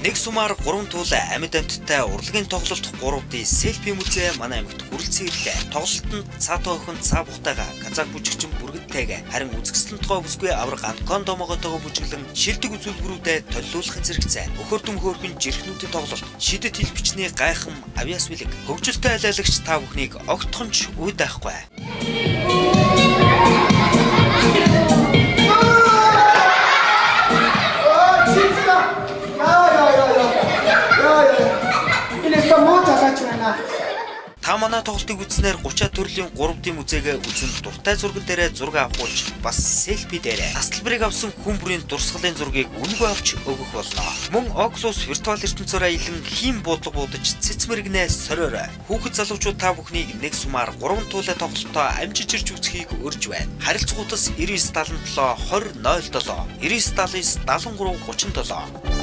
Нэг сумаар 3 туулай амьд амьтдтай урлагийн тоглолт 3D селфи музей манай аймагт хүрэлцэн ирлээ. Тоглолтод цаатаа охин цаа бухтайгаа казак бүжигчин бүргэдтэйгээ харин үзэсгэлэн тухай бүсгүй авраг антгон домогоотойгоо бүжиглэн шилдэг үзүүлбэрүүдэд толиулахын зэрэгцээ. Өхөрдөм хөөрхөн жирхнүүдийн тоглолт, шидэт хил бичний гайхам авьяас билэг. Хөгжилтэй айлаалагч та бүхнийг огтхонч уйдаахгүй. Та манай тоглолтыг үзснээр 30 төрлийн 3D музейгээ үзэн дуртай зураг дээрээ зураг авахулж бас селфи дээрээ асалбарыг авсан хүн бүрийн дурсгалын зургийг үнэгүй авч өгөх болно. Мөн Oculus виртуал ертөнцөөр аялан хийм буудлага буудаж цэц мэрэгнээ сориорой. Хүүхэд залуучууд та бүхнийг нэг сумаар 3 туулай тоглолтоо амжиж ирж үзхийг урьж байна. Харилцагуудас 9977 2007 9979 73 37